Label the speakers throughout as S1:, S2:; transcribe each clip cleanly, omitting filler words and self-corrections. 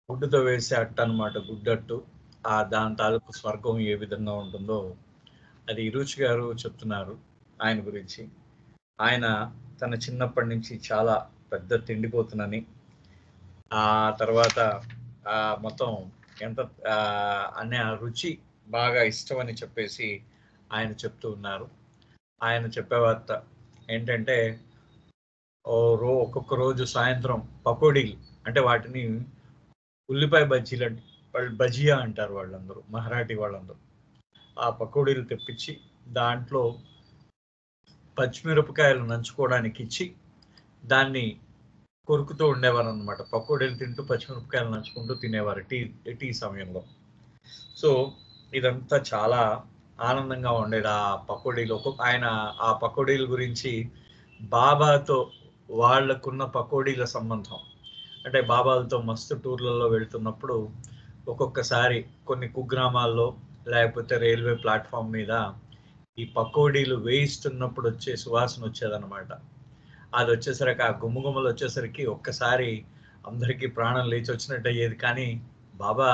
S1: గుడ్డుతో వేసే అట్టు అనమాట, గుడ్డట్టు. దాని తాలూకు స్వర్గం ఏ విధంగా ఉంటుందో అది ఇరుచి గారు చెప్తున్నారు ఆయన గురించి. ఆయన తన చిన్నప్పటి నుంచి చాలా పెద్ద తిండిపోతునని, ఆ తర్వాత మొత్తం ఎంత అనే రుచి బాగా ఇష్టం అని చెప్పేసి ఆయన చెప్తూ ఉన్నారు. ఆయన చెప్పే వార్త ఏంటంటే, ఒక్కొక్క రోజు సాయంత్రం పకోడీలు, అంటే వాటిని ఉల్లిపాయ బజ్జీలు, బజియా అంటారు వాళ్ళందరూ, మహారాఠీ వాళ్ళందరూ. ఆ పకోడీలు తెప్పించి దాంట్లో పచ్చిమిరపకాయలు నంచుకోవడానికి ఇచ్చి దాన్ని కొరుకుతూ ఉండేవారు అనమాట. పకోడీలు తింటూ పచ్చిమిరపకాయలు నంచుకుంటూ తినేవారు టీ సమయంలో. సో ఇదంతా చాలా ఆనందంగా ఉండేది. ఆ పకోడీలు ఆయన ఆ పకోడీల గురించి బాబాతో వాళ్ళకున్న పకోడీల సంబంధం అంటే, బాబాలతో మస్తు టూర్లలో వెళ్తున్నప్పుడు ఒక్కొక్కసారి కొన్ని కుగ్రామాల్లో లేకపోతే రైల్వే ప్లాట్ఫామ్ మీద ఈ పకోడీలు వేయిస్తున్నప్పుడు వచ్చే సువాసన వచ్చేదన్నమాట. అది వచ్చేసరికి, ఆ గుమ్మగుమ్మలు వచ్చేసరికి ఒక్కసారి అందరికీ ప్రాణం లేచి వచ్చినట్టు అయ్యేది. కానీ బాబా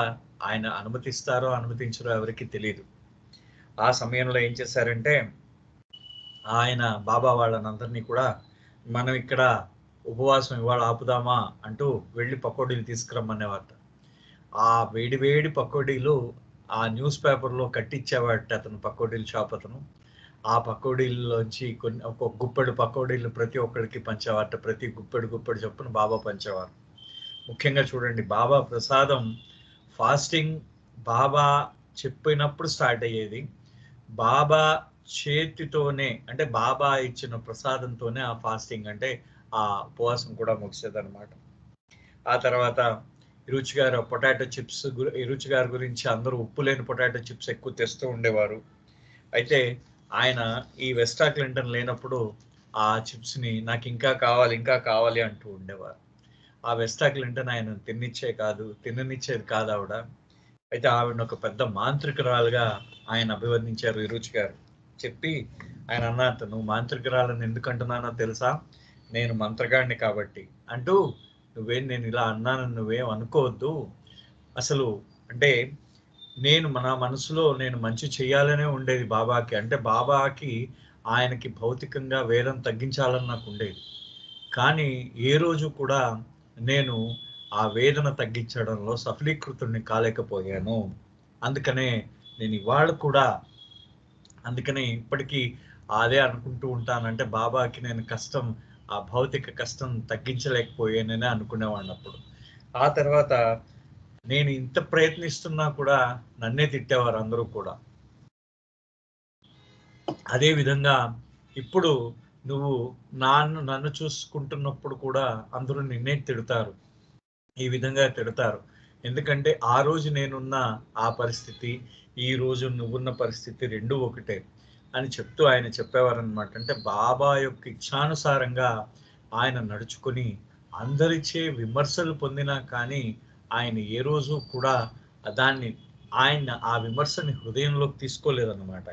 S1: ఆయన అనుమతిస్తారో అనుమతించరో ఎవరికి తెలియదు. ఆ సమయంలో ఏం చేశారంటే, ఆయన బాబా వాళ్ళనందరినీ కూడా మనం ఇక్కడ ఉపవాసం ఇవాళ ఆపుదామా అంటూ వెళ్ళి పకోడీలు తీసుకురమ్మనేవాట. ఆ వేడి వేడి పకోడీలు ఆ న్యూస్ పేపర్లో కట్టించేవాట అతను, పకోడీల షాప్ అతను. ఆ పకోడీల్లోంచి ఒక గుప్పెడు పకోడీలు ప్రతి ఒక్కరికి పంచేవారట. ప్రతి గుప్పెడు చొప్పున బాబా పంచేవారు. ముఖ్యంగా చూడండి, బాబా ప్రసాదం ఫాస్టింగ్ బాబా చెప్పినప్పుడు స్టార్ట్ అయ్యేది. బాబా చేతితోనే, అంటే బాబా ఇచ్చిన ప్రసాదంతోనే ఆ ఫాస్టింగ్, అంటే ఆ ఉపవాసం కూడా ముగిసేదన్నమాట. ఆ తర్వాత ఇరుచి గారు పొటాటో చిప్స్, ఇరుచి గారి గురించి అందరూ ఉప్పు లేని పొటాటో చిప్స్ ఎక్కువ తెస్తూ ఉండేవారు. అయితే ఆయన ఈ వెస్టా క్లింటన్ లేనప్పుడు ఆ చిప్స్ని నాకు ఇంకా కావాలి అంటూ ఉండేవారు. ఆ వెస్టా క్లింటన్ ఆయన తిననిచ్చేది కాదు ఆవిడ. అయితే ఆవిడని ఒక పెద్ద మాంత్రికురాలుగా ఆయన అభివర్ణించారు ఇరుచి గారు. చెప్పి ఆయన అన్నట్టు, నువ్వు మాంత్రికురాలని ఎందుకు అంటున్నానో తెలుసా, నేను మంత్రగాడిని కాబట్టి అంటూ, నేను ఇలా అన్నానని నువ్వేం అనుకోవద్దు. అసలు అంటే నా మనసులో నేను మంచి చేయాలనే ఉండేది బాబాకి. అంటే బాబాకి ఆయనకి భౌతికంగా వేదం తగ్గించాలని నాకు ఉండేది. కానీ ఏ రోజు కూడా నేను ఆ వేదన తగ్గించడంలో సఫలీకృతుడిని కాలేకపోయాను. అందుకనే నేను ఇవాళ కూడా, అందుకనే ఇప్పటికీ అదే అనుకుంటూ ఉంటానంటే, బాబాకి నేను ఆ భౌతిక కష్టం తగ్గించలేకపోయానని అనుకునేవాడిని అప్పుడు. ఆ తర్వాత నేను ఇంత ప్రయత్నిస్తున్నా కూడా నన్నే తిట్టేవారు అందరూ కూడా. అదే విధంగా ఇప్పుడు నువ్వు నన్ను చూసుకుంటున్నప్పుడు కూడా అందరూ నిన్నే తిడతారు, ఈ విధంగా తిడతారు. ఎందుకంటే ఆ రోజు నేనున్న ఆ పరిస్థితి, ఈ రోజు నువ్వున్న పరిస్థితి రెండు ఒకటే అని చెప్తూ ఆయన చెప్పేవారనమాట. అంటే బాబా యొక్క ఇచ్ఛానుసారంగా ఆయన నడుచుకొని అందరిచే విమర్శలు పొందినా కానీ ఆయన ఏ రోజు కూడా ఆ విమర్శని హృదయంలోకి తీసుకోలేదన్నమాట.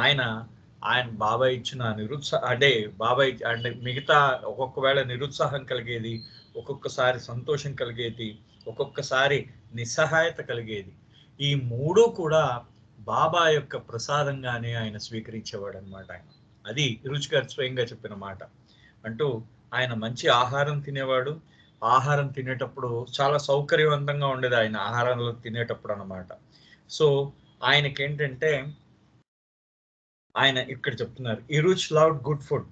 S1: ఆయన ఆయన బాబాయ్ ఇచ్చిన అంటే బాబాయ్ అంటే మిగతా ఒక్కొక్కవేళ నిరుత్సాహం కలిగేది, ఒక్కొక్కసారి సంతోషం కలిగేది, ఒక్కొక్కసారి నిస్సహాయత కలిగేది. ఈ మూడు కూడా బాబా యొక్క ప్రసాదంగానే ఆయన స్వీకరించేవాడు అనమాట. అది రుచి గారు స్వయంగా చెప్పిన మాట. అంటూ ఆయన మంచి ఆహారం తినేవాడు. ఆహారం తినేటప్పుడు చాలా సౌకర్యవంతంగా ఉండేది ఆయన ఆహారంలో తినేటప్పుడు అనమాట. సో ఆయనకేంటంటే, ఆయన ఇక్కడ చెప్తున్నారు, Eruch loved good food.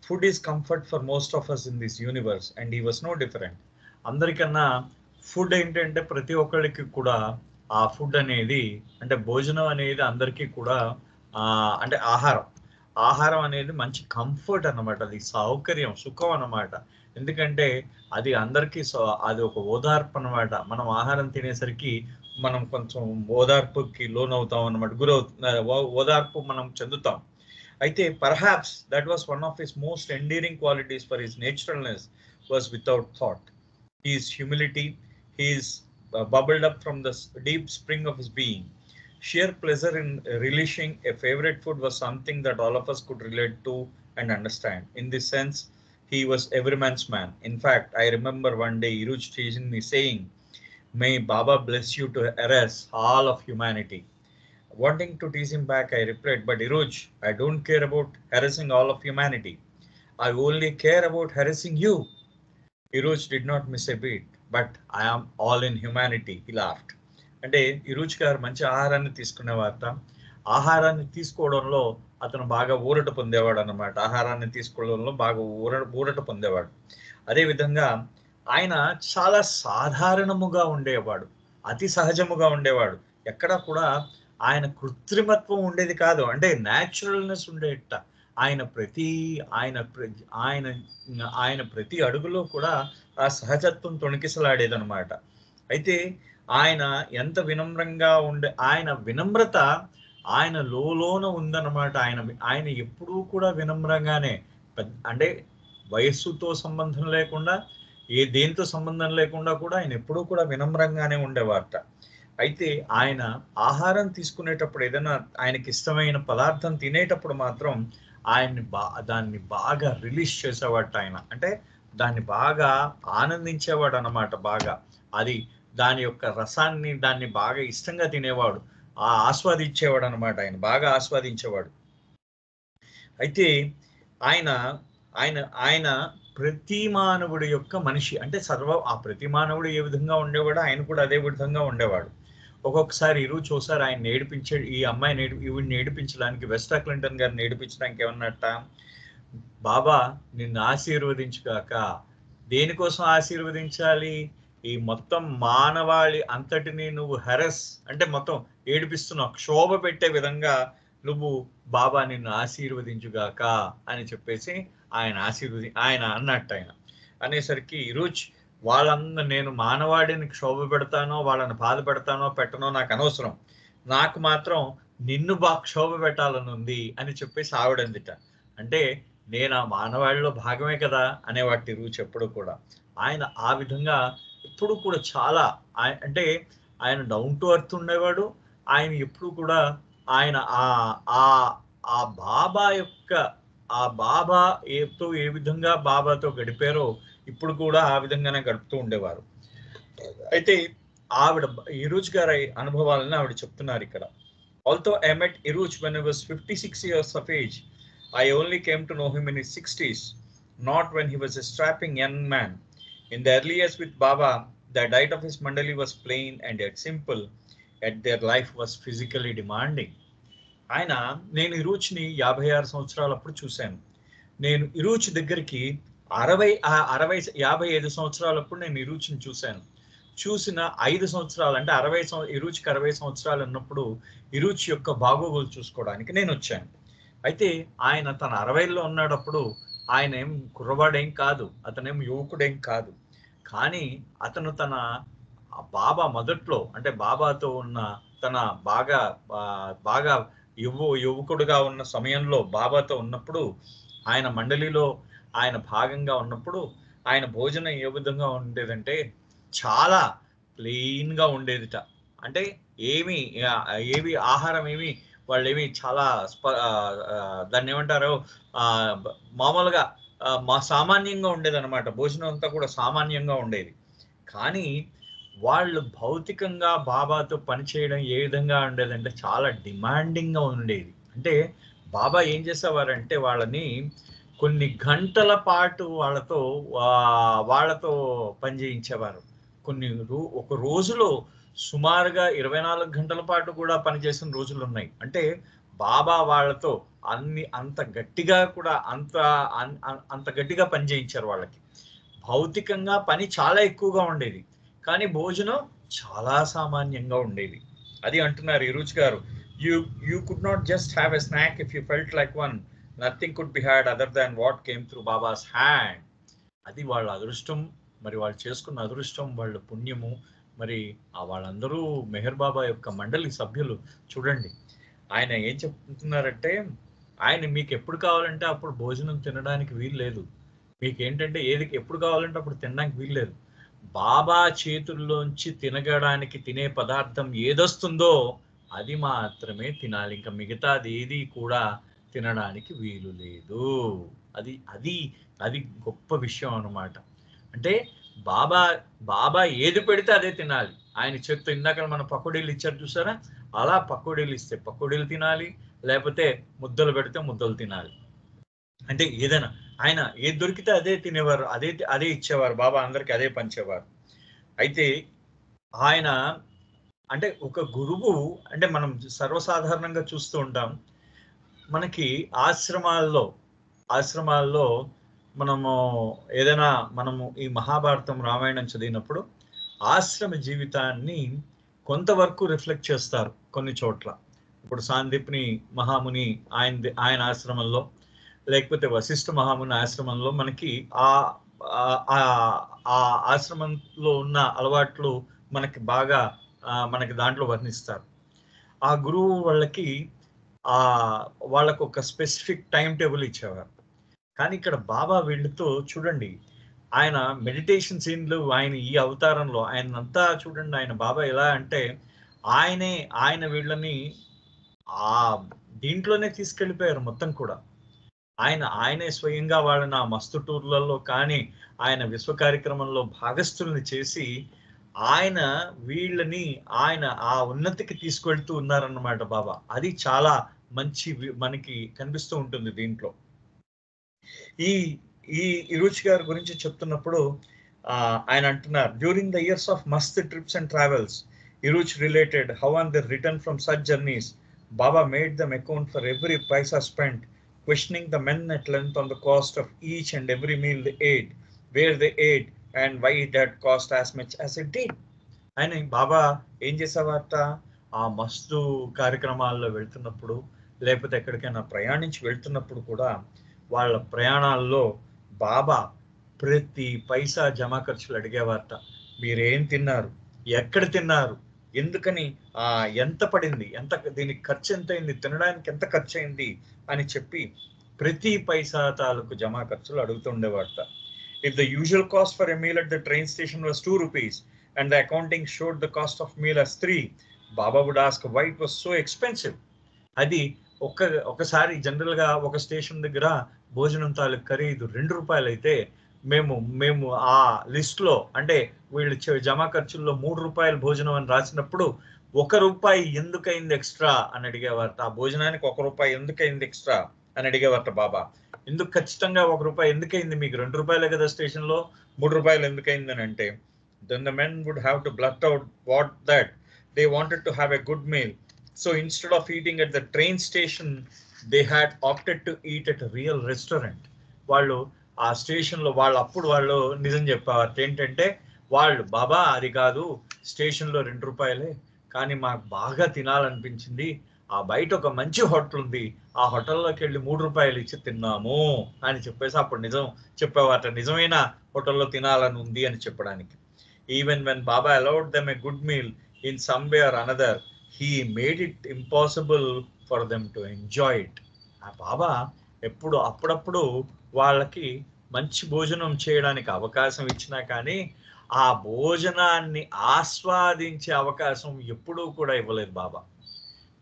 S1: Food is comfort for most of us in this universe and he was no different. అందరికన్నా ఫుడ్ ఏంటంటే, ప్రతి ఒక్కరికి కూడా ఆ ఫుడ్ అనేది, అంటే భోజనం అనేది అందరికీ కూడా అంటే ఆహారం అనేది మంచి కంఫర్ట్ అన్నమాట. అది సౌకర్యం, సుఖం అన్నమాట. ఎందుకంటే అది అందరికీ అది ఒక ఓదార్పు అన్నమాట. మనం ఆహారం తినేసరికి మనం కొంచెం ఓదార్పుకి లోనవుతాం అన్నమాట, ఓదార్పు మనం చెందుతాం. అయితే perhaps that was one of his most endearing qualities, for his naturalness was without thought. His humility, his bubbled up from the deep spring of his being. Sheer pleasure in relishing a favorite food was something that all of us could relate to and understand. In this sense, he was every man's man. In fact, I remember one day Iruj teasing me saying, may Baba bless you to harass all of humanity. Wanting to tease him back, I replied, but Iruj, I don't care about harassing all of humanity. I only care about harassing you. Iruj did not miss a beat, but I am all in humanity, he laughed. అంటే ఇరుజ్ గారు మంచి ఆహారాన్ని తీసుకునేవారట. ఆహారాన్ని తీసుకోవడంలో అతను బాగా ఊరట పొందేవాడు అన్నమాట. ఆహారాన్ని తీసుకోవడంలో బాగా ఊరట పొందేవాడు. అదేవిధంగా ఆయన చాలా సాధారణముగా ఉండేవాడు, అతి సహజముగా ఉండేవాడు. ఎక్కడ కూడా ఆయన కృత్రిమత్వం ఉండేది కాదు, అంటే న్యాచురల్నెస్ ఉండేట. ఆయన ప్రతి ఆయన ఆయన ఆయన ప్రతి అడుగులో కూడా ఆ సహజత్వం తొణికిసలాడేదనమాట. అయితే ఆయన ఎంత వినమ్రంగా ఆయన వినమ్రత ఆయన లోన ఉందన్నమాట. ఆయన ఎప్పుడూ కూడా వినమ్రంగానే, అంటే వయస్సుతో సంబంధం లేకుండా, దేనితో సంబంధం లేకుండా కూడా ఆయన ఎప్పుడూ కూడా వినమ్రంగానే ఉండేవారట. అయితే ఆయన ఆహారం తీసుకునేటప్పుడు, ఏదైనా ఆయనకి ఇష్టమైన పదార్థం తినేటప్పుడు మాత్రం దాన్ని బాగా రిలీజ్ చేసేవాడు ఆయన. అంటే దాన్ని బాగా ఆనందించేవాడు అన్నమాట. బాగా అది దాని యొక్క రసాన్ని, దాన్ని బాగా ఇష్టంగా తినేవాడు, ఆస్వాదించేవాడు అనమాట. ఆయన బాగా ఆస్వాదించేవాడు. అయితే ఆయన ఆయన ఆయన ప్రతి మానవుడి యొక్క మనిషి, అంటే ఆ ప్రతి మానవుడు ఏ విధంగా ఉండేవాడు, ఆయన కూడా అదే విధంగా ఉండేవాడు. ఒక్కొక్కసారి ఒకసారి ఆయన ఈ అమ్మాయి ఈవిడిని నేర్పించడానికి, వెస్టా క్లింటన్ గారిని నేర్పించడానికి ఏమన్నట్ట, బాబా నిన్ను ఆశీర్వదించుగాక. దేనికోసం ఆశీర్వదించాలి? ఈ మొత్తం మానవాళి అంతటిని నువ్వు అంటే మొత్తం ఏడిపిస్తున్నావు, క్షోభ పెట్టే విధంగా నువ్వు బాబా నిన్ను ఆశీర్వదించుగాక అని చెప్పేసి ఆయన అన్నట్టు. ఆయన అనేసరికి ఇరుజ్, నేను మానవాడిని క్షోభ పెడతానో, వాళ్ళని బాధ పెడతానో పెట్టనో నాకు అనవసరం, నాకు మాత్రం నిన్ను క్షోభ పెట్టాలని ఉంది అని చెప్పేసి ఆవిడందిట. అంటే నేను ఆ మానవాళిలో భాగమే కదా అనేవాటి ఇరుజ్ ఎప్పుడు కూడా. ఆయన ఆ విధంగా ఎప్పుడు కూడా చాలా అంటే ఆయన డౌన్ టు ఎర్త్ ఉండేవాడు. ఆయన ఎప్పుడు కూడా ఆయన ఆ బాబా యొక్క బాబా ఏ విధంగా బాబాతో గడిపారో ఇప్పుడు కూడా ఆ విధంగానే గడుపుతూ ఉండేవారు. అయితే ఆవిడ ఇరుజ్ గారి అనుభవాలను ఆవిడ చెప్తున్నారు ఇక్కడ. Although I met Eruch when I was 56 years of age. I only came to know him in his 60s, not when he was a strapping young man. In the early years with Baba, the diet of his mandali was plain and yet simple, yet their life was physically demanding. నేను ఇరుజ్ని 56 సంవత్సరాలప్పుడు చూశాను. నేను ఇరుజ్ దగ్గరికి 55 సంవత్సరాలప్పుడు నేను ఇరుజ్ని చూసిన 5 సంవత్సరాలు, అంటే ఇరుజ్కి 60 సంవత్సరాలు ఉన్నప్పుడు ఇరుజ్ యొక్క బాగోగులు చూసుకోవడానికి నేను వచ్చాను. అయితే ఆయన తన 60లో ఉన్నప్పుడు ఆయన ఏం కుర్రవాడేం కాదు, అతనేం యువకుడేం కాదు. కానీ అతను తన బాబా మొదట్లో, అంటే బాబాతో ఉన్న తన బాగా యువకుడుగా ఉన్న సమయంలో, బాబాతో ఉన్నప్పుడు, ఆయన మండలిలో ఆయన భాగంగా ఉన్నప్పుడు ఆయన భోజనం ఏ విధంగా ఉండేదంటే చాలా ప్లెయిన్గా ఉండేదిట. అంటే ఏవి ఆహారం వాళ్ళు చాలా దాన్ని ఏమంటారు, మామూలుగా సామాన్యంగా ఉండేది అనమాట. భోజనం అంతా కూడా సామాన్యంగా ఉండేది. కానీ వాళ్ళు భౌతికంగా బాబాతో పనిచేయడం ఏ విధంగా ఉండేదంటే చాలా డిమాండింగ్గా ఉండేది. అంటే బాబా ఏం చేసేవారంటే వాళ్ళని కొన్ని గంటల పాటు వాళ్ళతో పనిచేయించేవారు. ఒక రోజులో సుమారుగా 24 గంటల పాటు కూడా పనిచేసిన రోజులు ఉన్నాయి. అంటే బాబా వాళ్ళతో అంత గట్టిగా కూడా అంత గట్టిగా పనిచేయించారు వాళ్ళకి. భౌతికంగా పని చాలా ఎక్కువగా ఉండేది, కానీ భోజనం చాలా సామాన్యంగా ఉండేది. అది అంటున్నారు ఇరుజ్ గారు, you could not just have a snack if you felt like one. Nothing could be had other than what came through babas hand. అది వాళ్ళ అదృష్టం, మరి వాళ్ళు చేసుకున్న అదృష్టం, వాళ్ళ పుణ్యము. మరి వాళ్ళందరూ మెహర్ బాబా యొక్క మండలి సభ్యులు. చూడండి ఆయన ఏం చెప్తున్నారంటే, ఆయన మీకు ఎప్పుడు కావాలంటే అప్పుడు భోజనం తినడానికి వీలు లేదు, మీకేంటంటే ఎప్పుడు కావాలంటే అప్పుడు తినడానికి వీలు లేదు. బాబా చేతుల్లోంచి తినే పదార్థం ఏదొస్తుందో అది మాత్రమే తినాలి, ఇంకా మిగతాది ఏది కూడా తినడానికి వీలు లేదు అది అది అది గొప్ప విషయం అన్నమాట. అంటే బాబా బాబా ఏది పెడితే అదే తినాలి. ఆయన చేత్తో ఇందాక మన పకోడీలు ఇచ్చారు చూసారా, అలా పకోడీలు ఇస్తే పకోడీలు తినాలి, లేకపోతే ముద్దలు పెడితే ముద్దలు తినాలి. అంటే ఏదైనా ఆయన ఏది దొరికితే అదే తినేవారు, అదే అదే ఇచ్చేవారు. బాబా అందరికి అదే పంచేవారు. అయితే ఆయన అంటే ఒక గురువు అంటే మనం సర్వసాధారణంగా చూస్తూ ఉంటాం. మనకి ఆశ్రమాల్లో మనము ఏదైనా మనము ఈ మహాభారతం రామాయణం చదివినప్పుడు ఆశ్రమ జీవితాన్ని కొంతవరకు రిఫ్లెక్ట్ చేస్తారు కొన్ని చోట్ల. ఇప్పుడు సాందీప్ని మహాముని ఆయన ఆశ్రమంలో, లేకపోతే వశిష్ఠ మహాముని ఆశ్రమంలో మనకి ఆ ఆ ఆ ఆశ్రమంలో ఉన్న అలవాట్లు మనకి బాగా మనకి దాంట్లో వర్ణిస్తారు. ఆ గురువు వాళ్ళకి ఆ వాళ్ళకు ఒక స్పెసిఫిక్ టైం టేబుల్ ఇచ్చేవారు. కానీ ఇక్కడ బాబా వీళ్ళతో చూడండి, ఆయన మెడిటేషన్ సీన్లు, ఆయన ఈ అవతారంలో ఆయనంతా చూడండి, ఆయన బాబా ఎలా అంటే ఆయన వీళ్ళని ఆ దీంట్లోనే తీసుకెళ్ళిపోయారు మొత్తం కూడా. ఆయనే స్వయంగా వాళ్ళని ఆ మస్తు టూర్లలో కానీ ఆయన విశ్వ కార్యక్రమంలో భాగస్థుల్ని చేసి ఆయన వీళ్ళని ఆయన ఆ ఉన్నతికి తీసుకెళ్తూ ఉన్నారన్నమాట బాబా. అది చాలా మంచి మనకి కనిపిస్తూ ఉంటుంది దీంట్లో. ఈ ఈ ఇరుచ్ గారి గురించి చెప్తున్నప్పుడు ఆయన అంటున్నారు, during the years of mast trips and travels Eruch related how on the return from such journeys Baba made them account for every paisa spent, questioning the men at length on the cost of each and every meal they ate, where they ate, and why it had cost as much as it did. ఆయన బాబా ఏం చేసేవారట, ఆ మస్తు కార్యక్రమాల్లో వెళ్తున్నప్పుడు, లేకపోతే ఎక్కడికైనా ప్రయాణించి వెళ్తున్నప్పుడు కూడా వాళ్ళ ప్రయాణాల్లో బాబా ప్రతి పైసా జమా ఖర్చులు అడిగేవారట. మీరేం తిన్నారు, ఎక్కడ తిన్నారు, ఎందుకని, ఎంత పడింది, దీనికి ఖర్చు ఎంత అయింది, తినడానికి ఎంత ఖర్చు అయింది అని చెప్పి ప్రతి పైసా తాలూకు జమా ఖర్చులు అడుగుతుండేవారట. If the usual cost for a meal at the train station was 2 rupees and the accounting showed the cost of meal as 3, Baba would ask why it was so expensive. అది ఒకసారి జనరల్ గా ఒక station దగ్గర భోజనం తాలూకు ఖరీదు 2 రూపాయలు అయితే మేము ఆ లిస్ట్ లో అంటే వీళ్ళు జమా ఖర్చుల్లో 3 రూపాయలు భోజనం అని రాసినప్పుడు 1 రూపాయి ఎందుకైంది ఎక్స్ట్రా అని అడిగేవారట. ఆ భోజనానికి 1 రూపాయి ఎందుకైంది ఎక్స్ట్రా అని అడిగేవారట బాబా. ఎందుకు ఖచ్చితంగా 1 రూపాయి ఎందుకైంది, మీకు 2 రూపాయలే కదా స్టేషన్ లో, 3 రూపాయలు ఎందుకైంది అని అంటే, then the men would have to blurt out what that they wanted to have a good meal. So instead of eating at the train station, they had opted to eat at a real restaurant. వాళ్ళు ఆ station లో వాళ్ళు నిజం చెప్పేవారు ఏంటంటే, వాళ్ళు బాబా అది కాదు, స్టేషన్ లో 2 రూపాయలే, కానీ మాకు బాగా తినాలనిపించింది, ఆ బయట ఒక మంచి హోటల్ ఉంది, ఆ హోటల్లోకి వెళ్ళి 3 రూపాయలు ఇచ్చి తిన్నాము అని చెప్పేసి అప్పుడు నిజం చెప్పేవారట, నిజమైన హోటల్లో తినాలని ఉంది అని చెప్పడానికి. Even when Baba allowed them a good meal in some way or another, he made it impossible for them to enjoy it. ఆ బాబా అప్పుడప్పుడు వాళ్ళకి మంచి భోజనం చేయడానికి అవకాశం ఇచ్చినా కానీ ఆ భోజనాన్ని ఆస్వాదించే అవకాశం ఎప్పుడూ కూడా ఇవ్వలేదు బాబా.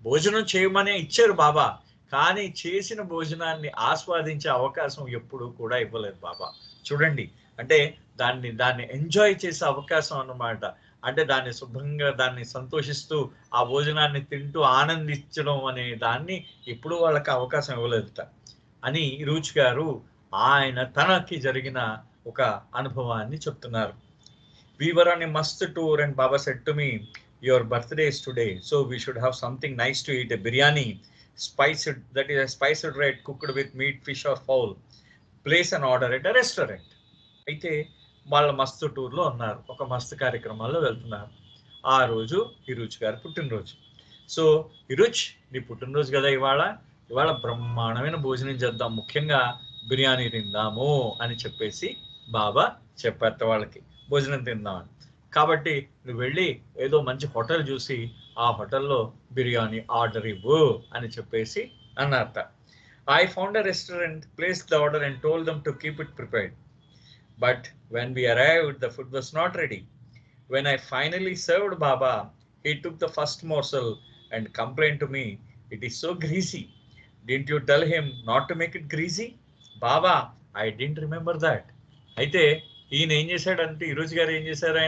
S1: భోజనం చేయమనే ఇచ్చారు బాబా, కానీ చేసిన భోజనాన్ని ఆస్వాదించే అవకాశం ఎప్పుడూ కూడా ఇవ్వలేదు బాబా. చూడండి, అంటే దాన్ని ఎంజాయ్ చేసే అవకాశం అన్నమాట. అంటే దాన్ని శుభ్రంగా దాన్ని సంతోషిస్తూ ఆ భోజనాన్ని తింటూ ఆనందించడం అనే దాన్ని ఎప్పుడూ వాళ్ళకి అవకాశం ఇవ్వలేదుట అని రూచ్ గారు ఆయన తనకి జరిగిన ఒక అనుభవాన్ని చెప్తున్నారు. We were on a must tour and Baba said to me, your birthday is today, so we should have something nice to eat, a biryani, spiced, that is a spiced red cooked with meat, fish or fowl. Place an order at a restaurant. అయితే వాళ్ళ మస్తు టూర్లో ఉన్నారు, ఒక మస్తు కార్యక్రమాల్లో వెళ్తున్నారు. ఆ రోజు ఇరుచ్ గారి పుట్టినరోజు. సో ఇరుచ్, నీ పుట్టినరోజు కదా ఇవాళ బ్రహ్మాండమైన భోజనం చేద్దాం, ముఖ్యంగా బిర్యానీ తిందాము అని చెప్పేసి బాబా చెప్పారట వాళ్ళకి, భోజనం తిందామని. కాబట్టి నువ్వు వెళ్ళి ఏదో మంచి హోటల్ చూసి ఆ హోటల్లో బిర్యానీ ఆర్డర్ ఇవ్వు అని చెప్పేసి అన్నారట. I found a restaurant, placed the order and told them to keep it prepared. But when we arrived, the food was not ready. When I finally served Baba, he took the first morsel and complained to me, it is so greasy. Didn't you tell him not to make it greasy? Baba I don't remember that. అయితే ఈయన ఏం చేశాడంటే ఈరోజు గారు ఏం చేశారు,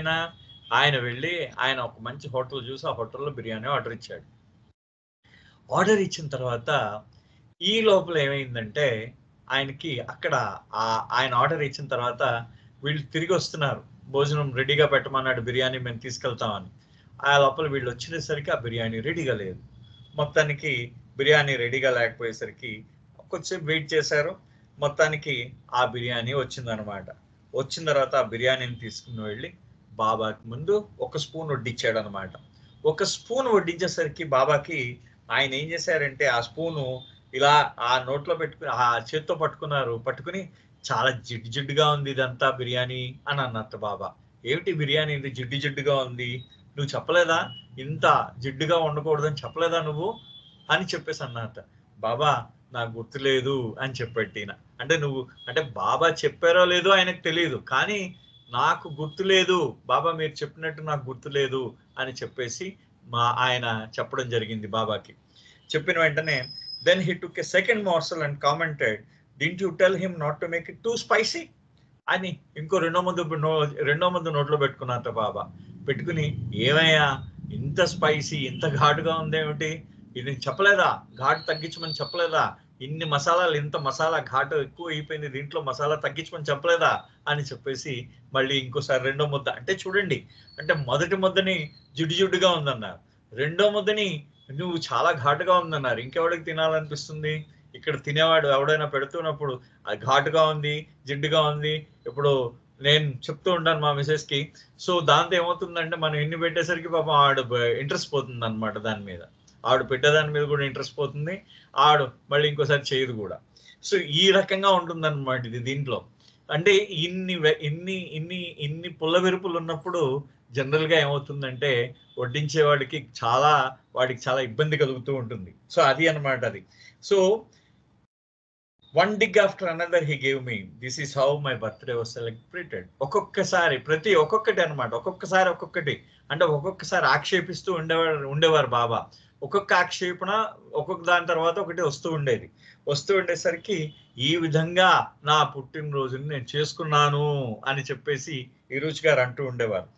S1: ఆయన వెళ్ళి ఆయన ఒక మంచి హోటల్ చూసి ఆ హోటల్లో బిర్యానీ ఆర్డర్ ఇచ్చాడు. ఆర్డర్ ఇచ్చిన తర్వాత ఈ లోపల ఏమైందంటే ఆయనకి అక్కడ ఆయన ఆర్డర్ ఇచ్చిన తర్వాత వీళ్ళు తిరిగి వస్తున్నారు, భోజనం రెడీగా పెట్టమన్నాడు, బిర్యానీ మేము తీసుకెళ్తామని. ఆ లోపల వీళ్ళు వచ్చేసరికి ఆ బిర్యానీ రెడీగా లేదు. మొత్తానికి బిర్యానీ రెడీగా లేకపోయేసరికి కొంచెంసేపు వెయిట్ చేశారు. మొత్తానికి ఆ బిర్యానీ వచ్చిందనమాట. వచ్చిన తర్వాత ఆ బిర్యానీని తీసుకుని వెళ్ళి బాబాకి ముందు ఒక స్పూన్ వడ్డించాడు అనమాట. ఒక స్పూన్ వడ్డించేసరికి బాబాకి ఆయన ఏం చేశారంటే ఆ స్పూను ఇలా ఆ నోట్లో పెట్టుకుని ఆ చేత్తో పట్టుకుని చాలా జిడ్డుగా ఉంది ఇదంతా బిర్యానీ అని అన్నట్టు బాబా. ఏమిటి బిర్యానీ ఇంత జిడ్డుగా ఉంది, నువ్వు చెప్పలేదా ఇంత జిడ్డుగా ఉండకూడదని చెప్పలేదా నువ్వు అని చెప్పేసి అన్నట్ట. బాబా నాకు గుర్తులేదు అని చెప్పట్టిన. అంటే బాబా చెప్పారో లేదో ఆయనకు తెలియదు, కానీ నాకు గుర్తులేదు బాబా, మీరు చెప్పినట్టు నాకు గుర్తులేదు అని చెప్పేసి ఆయన చెప్పడం జరిగింది బాబాకి. చెప్పిన వెంటనే then he took a second morsel and commented, didn't you tell him not to make it too spicy అని ఇంకో రెండో ముందు నోట్లో పెట్టుకున్నారట బాబా. పెట్టుకుని ఏమయ్యా ఇంత స్పైసీ ఇంత ఘాటుగా ఉందేమిటి, ఇది చెప్పలేదా ఘాటు తగ్గించమని చెప్పలేదా, ఇన్ని మసాలాలు ఇంత మసాలా ఘాటు ఎక్కువ అయిపోయింది, దీంట్లో మసాలా తగ్గించమని చెప్పలేదా అని చెప్పేసి మళ్ళీ ఇంకోసారి రెండో ముద్ద. అంటే చూడండి, అంటే మొదటి ముద్దని జిడ్డుగా ఉందన్నారు, రెండో ముద్దని నువ్వు చాలా ఘాటుగా ఉందన్నారు. ఇంకెవడికి తినాలనిపిస్తుంది? ఇక్కడ తినేవాడు ఎవడైనా పెడుతున్నప్పుడు అది ఘాటుగా ఉంది జిడ్డుగా ఉంది. ఇప్పుడు నేను చెప్తూ ఉంటాను మా మిసెస్ కి, సో దాంతో ఏమవుతుందంటే మనం ఎన్ని పెట్టేసరికి పాపం ఆవిడ ఇంట్రెస్ట్ పోతుంది అనమాట, దాని మీద ఆవిడ పెట్టేదాని మీద కూడా ఇంట్రెస్ట్ పోతుంది, ఆవిడ మళ్ళీ ఇంకోసారి చేయదు కూడా. సో ఈ రకంగా ఉంటుంది అనమాట ఇది. దీంట్లో అంటే ఇన్ని పుల్ల వెరుపులు ఉన్నప్పుడు జనరల్ గా ఏమవుతుందంటే వడ్డించేవాడికి వాడికి చాలా ఇబ్బంది కలుగుతూ ఉంటుంది. సో అది అనమాట అది. So one dig after another he gave me, this is how my birthday was celebrated. ఒక్కొక్కసారి ఒక్కొక్కటి అనమాట, ఒక్కొక్కటి అంటే ఒక్కొక్కసారి ఆక్షేపిస్తూ ఉండేవారు బాబా. ఒక్కొక్క ఆక్షేపణ ఒక్కొక్క దాని తర్వాత ఒకటి వస్తూ ఉండేసరికి ఈ విధంగా నా పుట్టినరోజుని నేను చేసుకున్నాను అని చెప్పేసి ఈరోజు గారు అంటూ ఉండేవారు.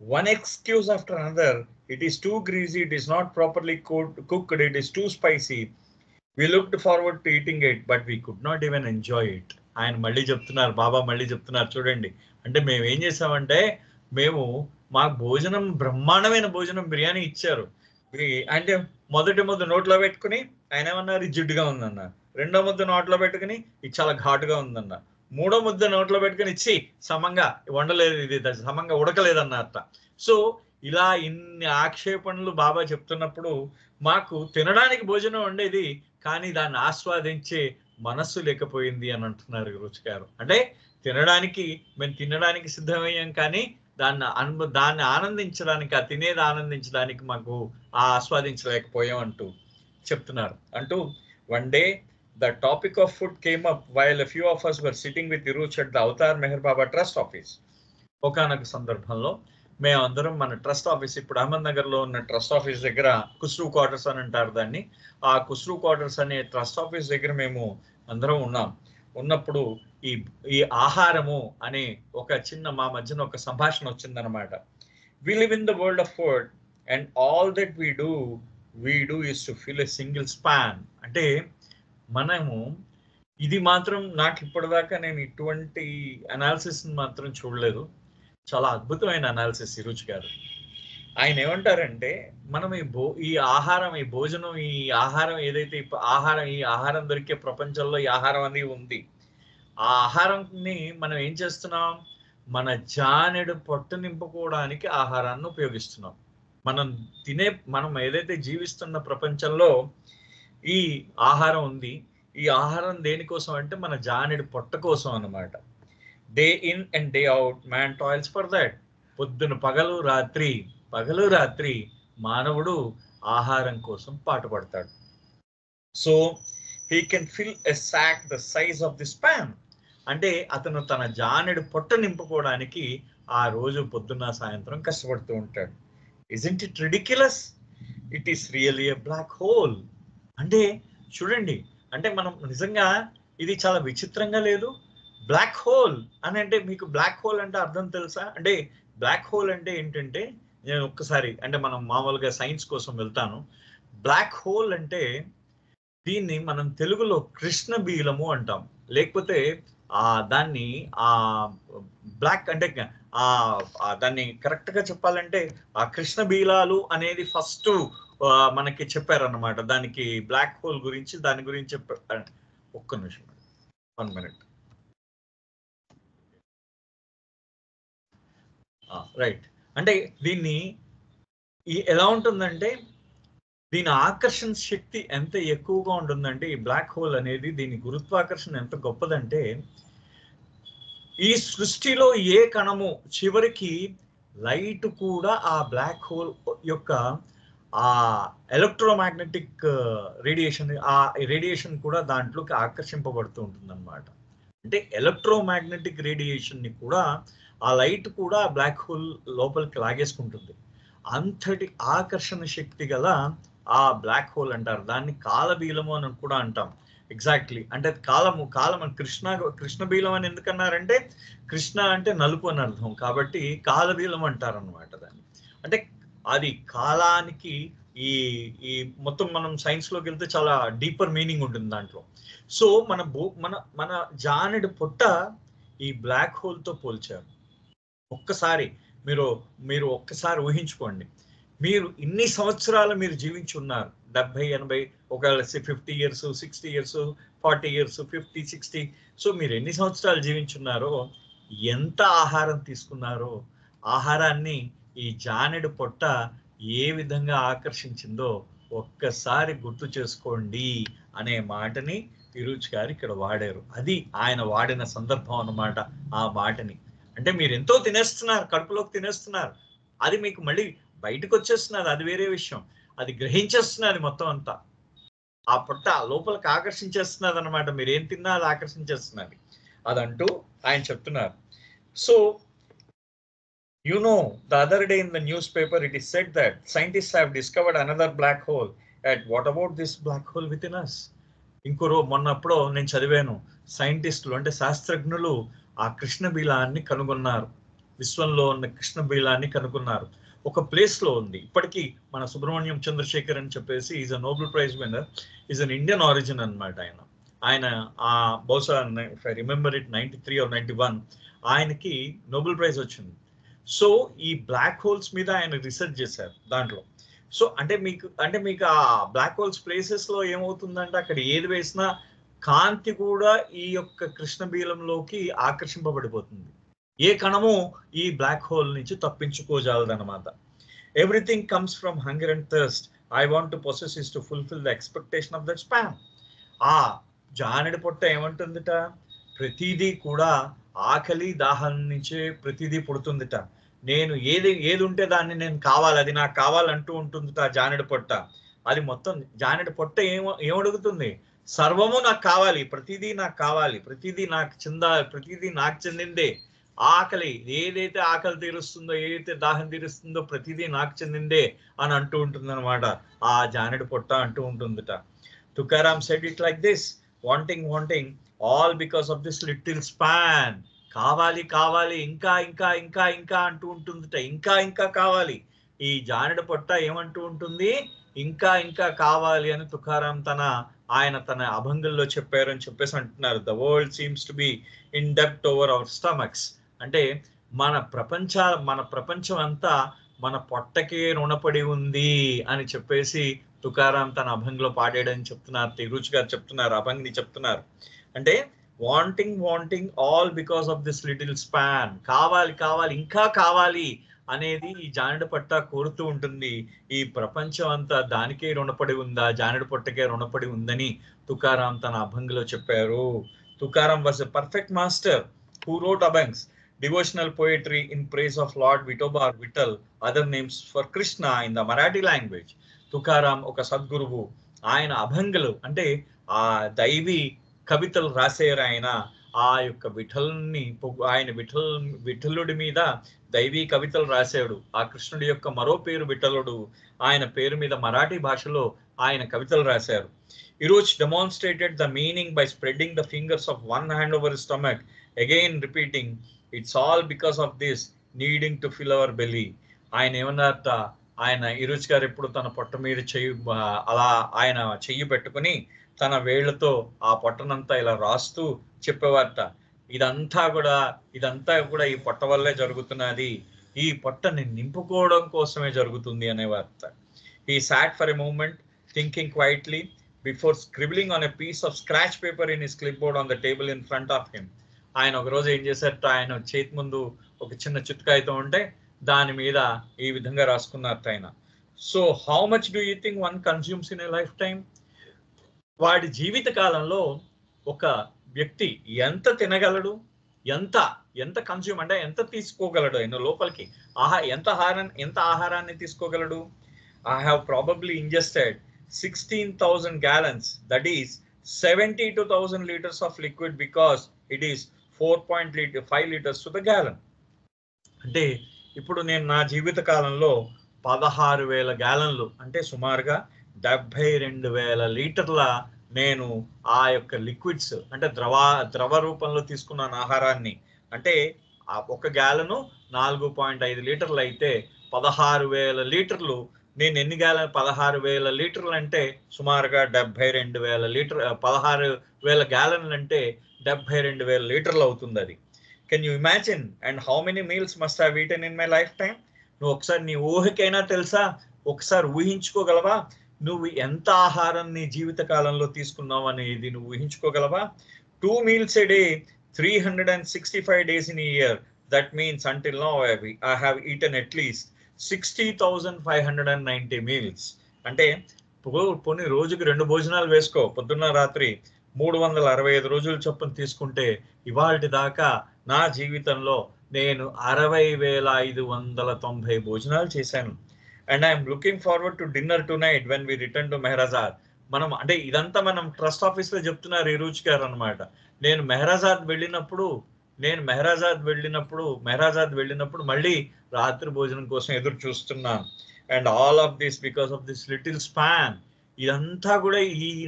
S1: One excuse after another, it is too greasy, it is not properly cooked, it is too spicy, we looked forward to eating it but we could not even enjoy it. ఆయన మళ్ళీ చెప్తున్నారు, బాబా మళ్ళీ చెప్తున్నారు చూడండి. అంటే మేము ఏం చేసామంటే మాకు భోజనం బ్రహ్మాండమైన భోజనం బిర్యానీ ఇచ్చారు. అంటే మొదటి ముద్ద నోట్లో పెట్టుకుని ఆయన ఏమన్నారు, జిడ్డుగా ఉందన్నారు. రెండో ముద్ద నోట్లో పెట్టుకుని ఇది చాలా ఘాటుగా ఉందన్నారు. మూడో ముద్ద నోట్లో పెట్టుకుని ఇచ్చి సమంగా వండలేదు, ఇది సమంగా ఉడకలేదన్నట్ట. సో ఇలా ఇన్ని ఆక్షేపణలు బాబా చెప్తున్నప్పుడు మాకు తినడానికి భోజనం ఉండేది, కానీ దాన్ని ఆస్వాదించే మనస్సు లేకపోయింది అని అంటున్నారు రుచి గారు. అంటే మేము తినడానికి సిద్ధమయ్యాం, కానీ దాన్ని ఆనందించడానికి, ఆ తినేది ఆనందించడానికి మాకు ఆస్వాదించలేకపోయాం అంటూ చెప్తున్నారు. one day the topic of food came up while a few of us were sitting with Iruch at the Avatar Meher Baba Trust Office. ఒకనొక సందర్భంలో మేమందరం మన ట్రస్ట్ ఆఫీస్, ఇప్పుడు అహ్మద్ నగర్ లో ఉన్న ట్రస్ట్ ఆఫీస్ దగ్గర కుస్రూ క్వార్టర్స్ అని అంటారు దాన్ని, ఆ కుస్రూ క్వార్టర్స్ అనే ట్రస్ట్ ఆఫీస్ దగ్గర మేము అందరం ఉన్నప్పుడు ఈ ఆహారము అనే ఒక చిన్న మా మధ్యన ఒక సంభాషణ వచ్చిందనమాట. We live in the world of food and all that we do is to fill a single span. అంటే మనము ఇది మాత్రం నాకు ఇప్పటిదాకా నేను ఇటువంటి అనాలిసిస్ మాత్రం చూడలేదు. చాలా అద్భుతమైన అనాలిసిస్ ఈరోజు గారు. ఆయన ఏమంటారంటే మనం ఈ ఆహారం, ఈ భోజనం, ఈ ఆహారం ఏదైతే ఈ ఆహారం దొరికే ప్రపంచంలో ఈ ఆహారం అనేది ఉంది. ఆ ఆహారాన్ని మనం ఏం చేస్తున్నాం, మన జానెడు పొట్టు నింపుకోవడానికి ఆహారాన్ని ఉపయోగిస్తున్నాం. మనం ఏదైతే జీవిస్తున్న ప్రపంచంలో ఈ ఆహారం ఉంది, ఈ ఆహారం దేనికోసం అంటే మన జానెడు పొట్ట కోసం అన్నమాట. Day in and day out man toils for that. పగలు రాత్రి మానవుడు ఆహారం కోసం పాటుపడతాడు. So he can fill a sack the size of the span. అంటే అతను తన జానెడు పొట్ట నింపుకోవడానికి ఆ రోజు పొద్దున్న సాయంత్రం కష్టపడుతూ ఉంటాడు. Isn't it ridiculous? It is really a black hole. అంటే చూడండి, అంటే మనం నిజంగా ఇది చాలా విచిత్రంగా లేదు? బ్లాక్ హోల్ అని అంటే మీకు బ్లాక్ హోల్ అంటే అర్థం తెలుసా? అంటే బ్లాక్ హోల్ అంటే ఏంటంటే నేను ఒక్కసారి అంటే మనం మామూలుగా సైన్స్ కోసం వెళ్తాను. బ్లాక్ హోల్ అంటే దీన్ని మనం తెలుగులో కృష్ణ బీలము అంటాం. లేకపోతే దాన్ని బ్లాక్ అంటే దాన్ని కరెక్ట్ గా చెప్పాలంటే ఆ కృష్ణ బీలాలు అనేది ఫస్ట్ మనకి చెప్పారన్నమాట. దానికి బ్లాక్ హోల్ గురించి దాని గురించి ఒక్క నిమిషం, 1 minute. రైట్. అంటే దీన్ని ఎలా ఉంటుందంటే దీని ఆకర్షణ శక్తి ఎంత ఎక్కువగా ఉంటుందంటే ఈ బ్లాక్ హోల్ అనేది దీని గురుత్వాకర్షణ ఎంత గొప్పదంటే ఈ సృష్టిలో ఏ కణము చివరికి లైట్ కూడా ఆ బ్లాక్ హోల్ యొక్క ఆ ఎలక్ట్రోమాగ్నెటిక్ రేడియేషన్ కూడా దాంట్లోకి ఆకర్షింపబడుతూ ఉంటుంది అనమాట. అంటే ఎలక్ట్రోమాగ్నెటిక్ రేడియేషన్ ని కూడా ఆ లైట్ కూడా బ్లాక్ హోల్ లోపలికి లాగేసుకుంటుంది. అంతటి ఆకర్షణ శక్తి గల ఆ బ్లాక్ హోల్ అంటారు. దాన్ని కాలబీలము అని కూడా అంటాం. ఎగ్జాక్ట్లీ. అంటే కాలం కృష్ణ బీలం అని ఎందుకన్నారంటే కృష్ణ అంటే నలుపు అని అర్థం కాబట్టి కాలబీలం అంటారు అనమాట దాన్ని. అంటే అది కాలానికి ఈ ఈ మొత్తం మనం సైన్స్ లోకి వెళ్తే చాలా డీపర్ మీనింగ్ ఉంటుంది దాంట్లో. సో మన జానెడు పొట్ట ఈ బ్లాక్ హోల్ తో పోల్చారు. ఒక్కసారి మీరు ఒక్కసారి ఊహించుకోండి. మీరు ఇన్ని సంవత్సరాలు మీరు జీవించి ఉన్నారు. 70, 80, ఒకవేళ 50 years, 60 years, 40 years, 50, 60. సో మీరు ఎన్ని సంవత్సరాలు జీవించున్నారో, ఎంత ఆహారం తీసుకున్నారో, ఆహారాన్ని ఈ జానెడు పొట్ట ఏ విధంగా ఆకర్షించిందో ఒక్కసారి గుర్తు చేసుకోండి అనే మాటని తిరుచి గారు ఇక్కడ వాడారు. అది ఆయన వాడిన సందర్భం అన్నమాట ఆ మాటని. అంటే మీరు ఎంతో తినేస్తున్నారు, కడుపులోకి తినేస్తున్నారు, అది మీకు మళ్ళీ బయటకు వచ్చేస్తున్నది, అది వేరే విషయం. అది గ్రహించేస్తున్నది మొత్తం అంతా. ఆ పొట్ట లోపలికి ఆకర్షించేస్తున్నది అనమాట. మీరు ఏం తిన్నా అది ఆకర్షించేస్తున్నది అదంటూ ఆయన చెప్తున్నారు. So the other day in the newspaper it is said that scientists have discovered another black hole. And what about this black hole within us? మొన్నప్పుడు నేను చదివాను, సైంటిస్టులు అంటే శాస్త్రజ్ఞులు ఆ కృష్ణ బీలాన్ని కనుగొన్నారు. విశ్వంలో ఉన్న కృష్ణ బీలాన్ని కనుగొన్నారు. ఒక ప్లేస్ లో ఉంది. ఇప్పటికీ మన సుబ్రహ్మణ్యం చంద్రశేఖర్ అని చెప్పేసి is a Nobel prize winner, is an Indian origin అనమాట. ఆయన ఆ బహుశా if I remember it 93 or 91 ఆయనకి నోబెల్ ప్రైజ్ వచ్చింది. సో ఈ బ్లాక్ హోల్స్ మీద ఆయన రీసెర్చ్ చేశారు దాంట్లో. సో అంటే మీకు ఆ బ్లాక్ హోల్స్ ప్లేసెస్ లో ఏమవుతుందంటే అక్కడ ఏది వేసినా కాంతి కూడా ఈ యొక్క కృష్ణ బీలంలోకి ఆకర్షింపబడిపోతుంది. ఏ కణము ఈ బ్లాక్ హోల్ నుంచి తప్పించుకోజాలదన్నమాట. Everything comes from hunger and thirst. I want to possess is to fulfil the expectation of that span. ఆ జానెడు పొట్ట ఏమంటుందిట, ప్రతిదీ కూడా ఆకలి దాహం నుంచే ప్రతిదీ పుడుతుందిట. నేను ఏది ఉంటే దాన్ని నేను కావాలి, అది నాకు కావాలంటూ ఉంటుందిట జానెడు పొట్ట. అది మొత్తం జానెడు పొట్ట ఏమడుగుతుంది, సర్వము నాకు కావాలి, ప్రతిదీ నాకు కావాలి, ప్రతిదీ నాకు చెందాలి, ప్రతిదీ నాకు చెందిందే. ఆకలి ఏదైతే ఆకలి తీరుస్తుందో, ఏదైతే దాహం తీరుస్తుందో ప్రతిదీ నాకు చెందిందే అని అంటూ ఉంటుంది అనమాట. ఆ జానెడు పొట్ట అంటూ ఉంటుందిట. Tukaram said it like this, wanting all because of this little span. కావాలి కావాలి, ఇంకా ఇంకా ఇంకా ఇంకా అంటూ ఉంటుందిట. ఇంకా ఇంకా కావాలి. ఈ జానెడు పొట్ట ఏమంటూ ఉంటుంది, ఇంకా ఇంకా కావాలి అని తుకారాం ఆయన తన అభంగుల్లో చెప్పారని చెప్పేసి అంటున్నారు. The world seems to be in depth over our stomachs. అంటే మన ప్రపంచం అంతా మన పొట్టకే రుణపడి ఉంది అని చెప్పేసి తుకారాం తన అభంగిలో పాడాడని చెప్తున్నారు. తిరుచి గారు చెప్తున్నారు, అభంగిని చెప్తున్నారు. అంటే wanting all because of this little span. కావాలి కావాలి, ఇంకా కావాలి అనేది ఈ జానెడు పొట్ట కోరుతూ ఉంటుంది. ఈ ప్రపంచం అంతా దానికే రుణపడి ఉందా, జానెడు పొట్టకే రుణపడి ఉందని తుకారాం తన అభంగిలో చెప్పారు. Tukaram was a perfect master who wrote abhangs, devotional poetry in praise of Lord Vithoba or Vittal, other names for Krishna in the Marathi language. Tukaram ఒక సద్గురువు. ఆయన అభంగులు అంటే ఆ దైవీ కవితలు రాసేరు. ఆయన ఆ యొక్క విఠలుడి మీద దైవీ కవితలు రాశాడు. ఆ కృష్ణుడి యొక్క మరో పేరు విఠలుడు. ఆయన పేరు మీద మరాఠీ భాషలో ఆయన కవితలు రాశారు. ఈరోజు demonstrated the meaning by spreading the fingers of one hand over his stomach, again repeating, it's all because of this needing to fill our belly. ఆయన ఏమన్నారట, ఆయన ఈరోజు గారు ఎప్పుడు తన పొట్ట మీద చెయ్యి అలా ఆయన చెయ్యి పెట్టుకుని తన వేళ్లతో ఆ పొట్టనంతా ఇలా రాస్తూ చెప్పేవారట, ఇదంతా కూడా ఈ పొట్ట వల్లే జరుగుతున్నది, ఈ పొట్టని నింపుకోవడం కోసమే జరుగుతుంది అనేవారట. He sat for a moment thinking quietly before scribbling on a piece of scratch paper in his clipboard on the table in front of him. ఆయన ఒక రోజు ఏం చేశారట, ఆయన చేతి ముందు ఒక చిన్న చిట్కాయితో ఉంటే దాని మీద ఈ విధంగా రాసుకున్నారట ఆయన. So how much do you think one consumes in a life time? వాడి జీవిత కాలంలో ఒక వ్యక్తి ఎంత తినగలడు, ఎంత కన్స్యూమ్ అంటే ఎంత తీసుకోగలడు, ఆయన లోపలికి ఎంత ఆహారాన్ని తీసుకోగలడు? I have probably ingested 16,000 gallons, that is 72,000 liters of liquid, because it is 4.5 liters to the gallon. అంటే ఇప్పుడు నేను నా జీవిత కాలంలో 16,000 గ్యాలన్లు అంటే సుమారుగా 72,000 లీటర్ల నేను ఆ యొక్క లిక్విడ్స్ అంటే ద్రవ రూపంలో తీసుకున్నాను ఆహారాన్ని. అంటే ఆ ఒక గ్యాలను 4.5 లీటర్లు అయితే 16,000 లీటర్లు నేను ఎన్ని గ్యాలన్ 16,000 లీటర్లు అంటే సుమారుగా 72,000 లీటర్ 16,000 గ్యాలన్లు అంటే 72,000 లీటర్లు అవుతుంది అది. Can you imagine? And how many meals must have eaten in my life time? నువ్వు ఒకసారి నీ ఊహకైనా తెలుసా, ఒకసారి ఊహించుకోగలవా నువ్వు ఎంత ఆహారం నీ జీవిత కాలంలో తీసుకున్నావు అనేది నువ్వు ఊహించుకోగలవా? 2 meals a day, 365 days in a year. That means until now I have eaten at least 60,590 meals. అంటే పోనీ రోజుకి 2 భోజనాలు వేసుకో, పొద్దున్న రాత్రి 365 రోజులు చొప్పున తీసుకుంటే ఇవాళ దాకా నా జీవితంలో నేను 60,590 భోజనాలు చేశాను. And I'm looking forward to dinner tonight when we return to Meherabad. మనం అంటే ఇదంతా మనం ట్రస్ట్ ఆఫీస్ లో చెప్తున్నారు ఈ రూచ్ గారు అనమాట. నేను మెహరాజాద్ వెళ్ళినప్పుడు మళ్ళీ రాత్రి భోజనం కోసం ఎదురు చూస్తున్నాను. And all of this because of this little span. ఇదంతా కూడా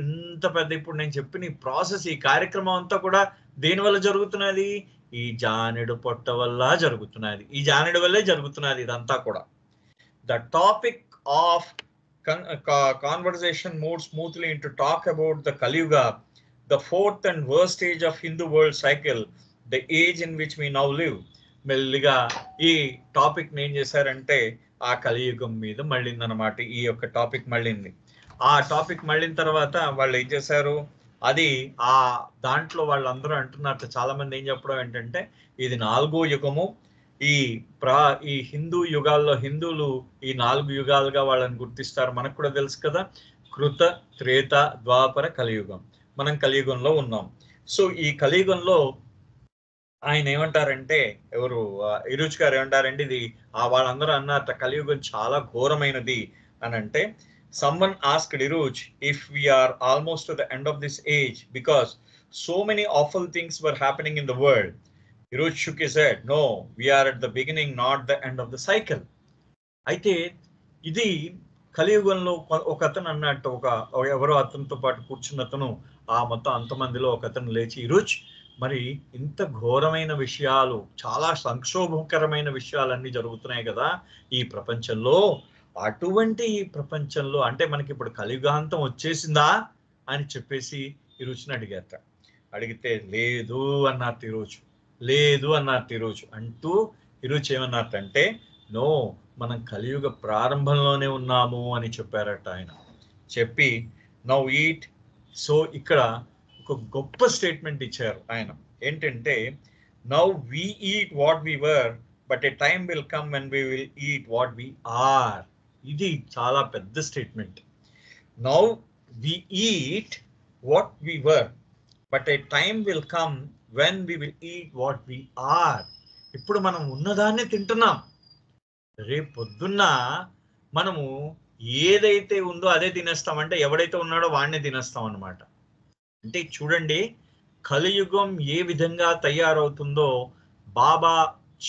S1: ఇంత పెద్ద ఇప్పుడు నేను చెప్పిన ఈ ప్రాసెస్, ఈ కార్యక్రమం అంతా కూడా దేని వల్ల జరుగుతున్నది? ఈ జానెడు పొట్ట వల్ల జరుగుతున్నది, ఈ జానెడు వల్లే జరుగుతున్నది ఇదంతా కూడా. The topic of conversation moved smoothly into talk about the Kali Yuga, the fourth and worst stage of Hindu world cycle, the age in which we now live. మెల్లిగా ఈ టాపిక్ ఏం చేశారంటే ఆ కలియుగం మీద మళ్ళిందనమాట. ఈ యొక్క టాపిక్ మళ్ళింది. ఆ టాపిక్ మళ్ళిన తర్వాత వాళ్ళు ఏం చేశారు, అది ఆ దాంట్లో వాళ్ళందరూ అంటున్నట్టు చాలా మంది ఏం చెప్పడం ఏంటంటే ఇది 4వ యుగము. ఈ హిందూ యుగాల్లో హిందువులు ఈ 4 యుగాలుగా వాళ్ళని గుర్తిస్తారు. మనకు కూడా తెలుసు కదా, కృత, త్రేత, ద్వాపర, కలియుగం. మనం కలియుగంలో ఉన్నాం. సో ఈ కలియుగంలో ఆయన ఏమంటారంటే, ఎవరు ఇరుచ్ గారు ఏమంటారంటే, ఇది వాళ్ళందరూ అన్నారట కలియుగం చాలా ఘోరమైనది అని. అంటే someone asked Iruj if we are almost to the end of this age because so many awful things were happening in the world. Iruj shook his head. No, we are at the beginning, not the end of the cycle. అయితే ఇది కలియుగంలో ఒక అతను అన్నట్టు, ఎవరో అతనితో పాటు కూర్చున్న అతను ఆ మొత్తం అంతమందిలో ఒక అతను లేచి, ఇరుచ్ మరి ఇంత ఘోరమైన విషయాలు, చాలా సంక్షోభకరమైన విషయాలన్నీ జరుగుతున్నాయి కదా ఈ ప్రపంచంలో, అటువంటి ఈ ప్రపంచంలో అంటే మనకి ఇప్పుడు కలియుగాంతం వచ్చేసిందా అని చెప్పేసి ఇరుచిని అడిగారట. అడిగితే లేదు అన్నారు ఈరోజు అంటూ ఈరోజు ఏమన్నారంటే, నో, మనం కలియుగ ప్రారంభంలోనే ఉన్నాము అని చెప్పారట ఆయన. చెప్పి నౌ ఈట్. సో ఇక్కడ ఒక గొప్ప స్టేట్మెంట్ ఇచ్చారు ఆయన. ఏంటంటే, now we eat what we were, but a time will come when we will eat what we are. ఇది చాలా పెద్ద statement. Now we eat what we were, but a time will come when we will eat what we are. ఇప్పుడు మనం ఉన్నదాన్ని తింటున్నాం, రేపు పొద్దున్న మనము ఏదైతే ఉందో అదే తినేస్తామంటే, ఎవడైతే ఉన్నాడో వాడినే తినేస్తాం అన్నమాట. అంటే చూడండి కలియుగం ఏ విధంగా తయారవుతుందో బాబా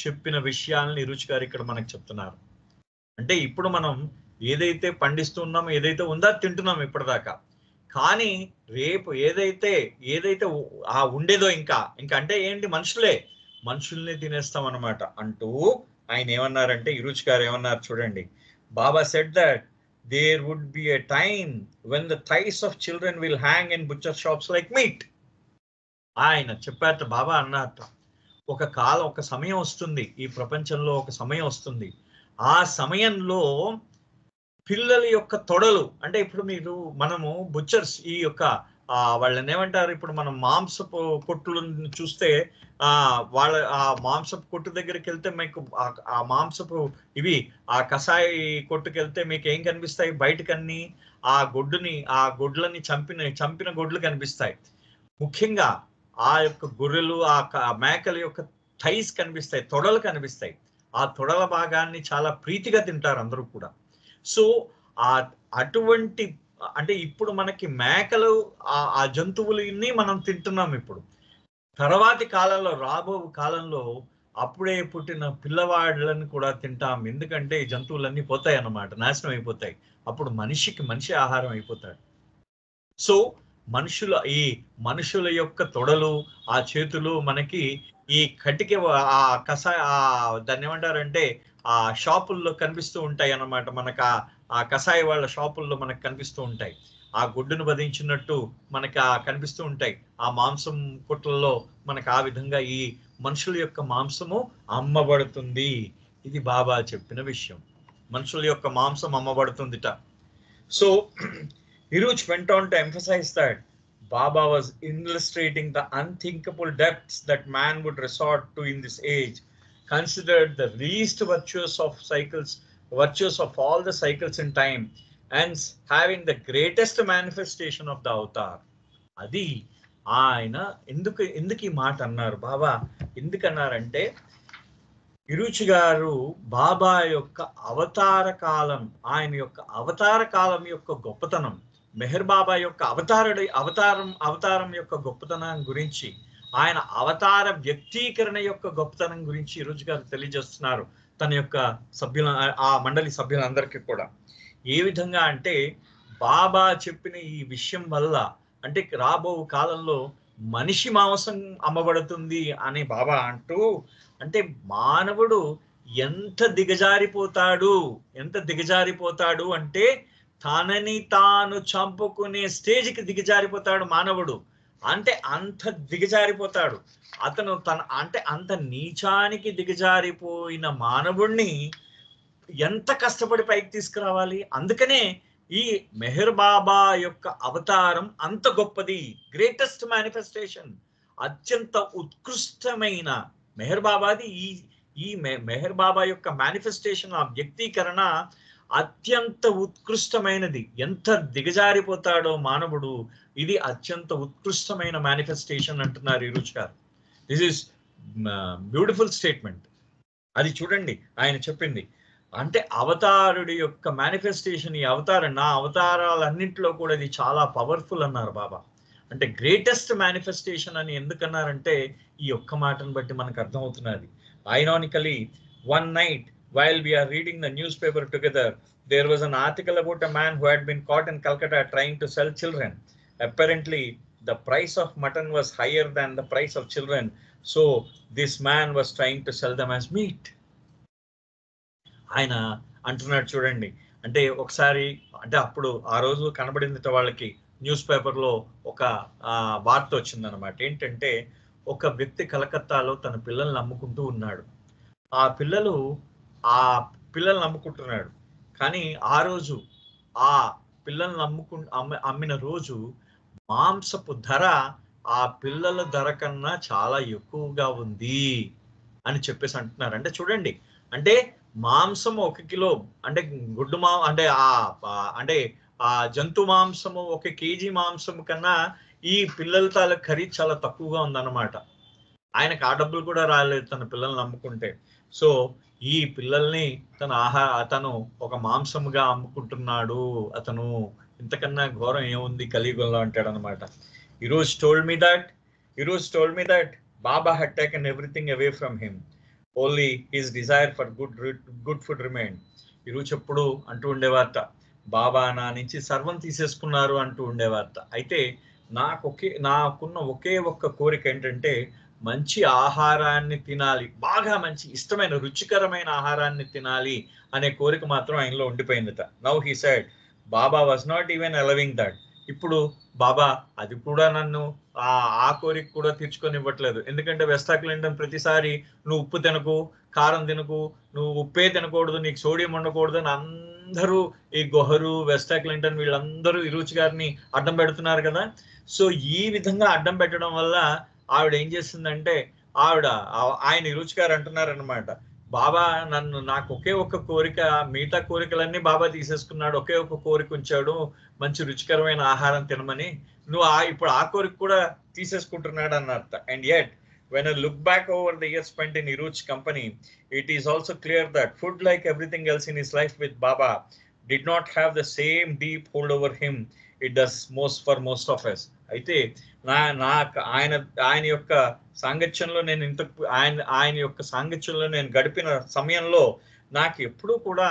S1: చెప్పిన విషయాలను ఇరుచ్ గారు ఇక్కడ మనకు చెప్తున్నారు. అంటే ఇప్పుడు మనం ఏదైతే పండిస్తున్నామో, ఏదైతే ఉందో అది తింటున్నాం ఇప్పటిదాకా. కానీ రేపు ఏదైతే ఉండేదో ఇంకా అంటే ఏంటి, మనుషుల్ని తినేస్తాం అన్నమాట అంటూ ఆయన ఏమన్నారంటే, ఇరుచ్ గారు ఏమన్నారు చూడండి. Baba said that there would be a time when the thighs of children will hang in butcher shops like meat. ఆయన చెప్పారట, బాబా అన్నారట, ఒక సమయం వస్తుంది, ఈ ప్రపంచంలో ఒక సమయం వస్తుంది, ఆ సమయంలో పిల్లల యొక్క తొడలు, అంటే ఇప్పుడు మనము బుచ్చర్స్, ఈ యొక్క వాళ్ళని ఏమంటారు, ఇప్పుడు మనం మాంసపు కొట్టులను చూస్తే ఆ మాంసపు కొట్టు దగ్గరికి వెళ్తే మీకు ఆ మాంసపు ఆ కషాయి కొట్టుకు వెళ్తే మీకు ఏం కనిపిస్తాయి, బయటకన్నీ ఆ గొడ్లని చంపిన గొడ్లు కనిపిస్తాయి. ముఖ్యంగా ఆ యొక్క గొర్రెలు, ఆ మేకల యొక్క థైస్ కనిపిస్తాయి, తొడలు కనిపిస్తాయి. ఆ తొడల భాగాన్ని చాలా ప్రీతిగా తింటారు అందరూ కూడా. సో అటువంటి, అంటే ఇప్పుడు మనకి మేకలు, ఆ జంతువులని మనం తింటున్నాం. ఇప్పుడు తర్వాతి కాలంలో, రాబో కాలంలో అప్పుడే పుట్టిన పిల్లవాళ్ళని కూడా తింటాం. ఎందుకంటే ఈ జంతువులన్నీ పోతాయి అన్నమాట, నాశనం అయిపోతాయి. అప్పుడు మనిషి ఆహారం అయిపోతాడు. సో మనుషుల యొక్క తొడలు, ఆ చేతులు మనకి ఈ కటిక దాన్ని ఏమంటారంటే ఆ షాపుల్లో కనిపిస్తూ ఉంటాయి అన్నమాట. మనకు ఆ కషాయ వాళ్ళ షాపుల్లో మనకు కనిపిస్తూ ఉంటాయి. ఆ గుడ్డును వధించినట్టు మనకి కనిపిస్తూ ఉంటాయి ఆ మాంసం కొట్లలో. మనకు ఆ విధంగా ఈ మనుషుల యొక్క మాంసము అమ్మబడుతుంది. ఇది బాబా చెప్పిన విషయం. మనుషుల యొక్క మాంసం అమ్మబడుతుందిట. So Hiruch went on to emphasize that Baba was illustrating the unthinkable depths that man would resort to in this age, considered the least virtuous of all the cycles in time, and having the greatest manifestation of the avatar. Adi ఆయన ఎందుకు ఈ మాట అన్నారు బాబా? ఎందుకన్నారంటే, ఇరుచి గారు బాబా యొక్క అవతార కాలం, ఆయన యొక్క అవతార కాలం యొక్క గొప్పతనం, మెహర్ బాబా యొక్క అవతారం యొక్క గొప్పతనం గురించి, ఆయన అవతార వ్యక్తీకరణ యొక్క గొప్పతనం గురించి ఈరోజు గారు తెలియజేస్తున్నారు తన యొక్క ఆ మండలి సభ్యులందరికీ కూడా. ఏ విధంగా అంటే, బాబా చెప్పిన ఈ విషయం వల్ల, అంటే రాబో కాలంలో మనిషి మాంసం అమ్మబడుతుంది అని బాబా అంటూ, అంటే మానవుడు ఎంత దిగజారిపోతాడు అంటే తనని తాను చంపుకునే స్టేజ్కి దిగజారిపోతాడు మానవుడు. అంటే అంత దిగజారిపోతాడు అతను. అంత నీచానికి దిగజారిపోయిన మానవుణ్ణి ఎంత కష్టపడి పైకి తీసుకురావాలి. అందుకనే ఈ మెహర్ బాబా యొక్క అవతారం అంత గొప్పది, గ్రేటెస్ట్ మేనిఫెస్టేషన్, అత్యంత ఉత్కృష్టమైన మెహర్ బాబాది. ఈ మెహర్ బాబా యొక్క మేనిఫెస్టేషన్, ఆ వ్యక్తీకరణ అత్యంత ఉత్కృష్టమైనది. ఎంత దిగజారిపోతాడో మానవుడు, ఇది అత్యంత ఉత్కృష్టమైన మేనిఫెస్టేషన్ అంటున్నారు ఇరుచ్ గారు. This is beautiful statement. అది చూడండి ఆయన చెప్పింది. అంటే అవతారుడి యొక్క మేనిఫెస్టేషన్, ఈ నా అవతారాలన్నింటిలో కూడా ఇది చాలా పవర్ఫుల్ అన్నారు బాబా. అంటే గ్రేటెస్ట్ మేనిఫెస్టేషన్ అని ఎందుకన్నారంటే ఈ ఒక్క మాటను బట్టి మనకు అర్థమవుతున్నది. Ironically, one night while we are reading the newspaper together, there was an article about a man who had been caught in Calcutta trying to sell children. Apparently, the price of mutton was higher than the price of children, so this man was trying to sell them as meat. ఆయన అంటున్నాడు చూడండి. అంటే ఒకసారి, అంటే అప్పుడు ఆ రోజు కనబడింది వాళ్ళకి న్యూస్ పేపర్లో ఒక వార్త వచ్చిందనమాట. ఏంటంటే, ఒక వ్యక్తి కలకత్తాలో తన పిల్లల్ని అమ్ముకుంటూ ఉన్నాడు. ఆ పిల్లల్ని అమ్ముకుంటున్నాడు. కానీ ఆ రోజు ఆ పిల్లల్ని అమ్మిన రోజు మాంసపు ధర ఆ పిల్లల ధర కన్నా చాలా ఎక్కువగా ఉంది అని చెప్పేసి అంటున్నారు. అంటే చూడండి, అంటే మాంసం 1 కిలో, అంటే గుడ్డు అంటే ఆ జంతు మాంసము 1 కేజీ మాంసం కన్నా ఈ పిల్లల తాలూకు ఖరీదు చాలా తక్కువగా ఉందన్నమాట. ఆయనకు ఆ డబ్బులు కూడా రాలేదు తన పిల్లల్ని అమ్ముకుంటే. సో ఈ పిల్లల్ని అతను ఒక మాంసముగా అమ్ముకుంటున్నాడు. అతను ఇంతకన్నా ఘోరం ఏముంది కలియుగంలో అంటాడు అనమాట. Hiroj told me that Baba had taken everything away from him. Only his desire for good food remain. ఈరోజు ఎప్పుడు అంటూ ఉండేవారట, బాబా నా నుంచి సర్వం తీసేసుకున్నారు అంటూ ఉండేవారట. అయితే నాకున్న ఒకే ఒక్క కోరిక ఏంటంటే మంచి ఆహారాన్ని తినాలి, బాగా మంచి ఇష్టమైన రుచికరమైన ఆహారాన్ని తినాలి అనే కోరిక మాత్రం ఆయనలో ఉండిపోయిందట. Now he said Baba was not even allowing that. ఇప్పుడు బాబా అది కూడా నన్ను ఆ కోరిక కూడా తీర్చుకొని ఇవ్వట్లేదు. ఎందుకంటే వెస్టాక్ లిండన్ ప్రతిసారి నువ్వు ఉప్పు తినకు, కారం తినకు, నువ్వు ఉప్పే తినకూడదు, నీకు సోడియం ఉండకూడదు అని అందరూ ఈ గొహరు, వెస్టాక్ లింటన్ వీళ్ళందరూ ఇరుచి గారిని అడ్డం పెడుతున్నారు కదా. సో ఈ విధంగా అడ్డం పెట్టడం వల్ల ఆవిడ ఏం చేస్తుందంటే ఆయన ఇరుచి గారు అంటున్నారనమాట, బాబా నాకు ఒకే ఒక్క కోరిక, మిగతా కోరికలన్నీ బాబా తీసేసుకున్నాడు, ఒకే ఒక్క కోరిక ఉంచాడు, మంచి రుచికరమైన ఆహారం తినమని. నువ్వు ఇప్పుడు ఆ కోరిక కూడా తీసేసుకుంటున్నాడు అన్నట్ట. And yet when I look back over the years spent in Iruch company, it is also clear that food, like everything else in his life with Baba, did not have the same deep hold over him it does for most of us. అయితే ఆయన యొక్క సాంగత్యంలో నేను ఆయన యొక్క సాంగత్యంలో నేను గడిపిన సమయంలో నాకు ఎప్పుడూ కూడా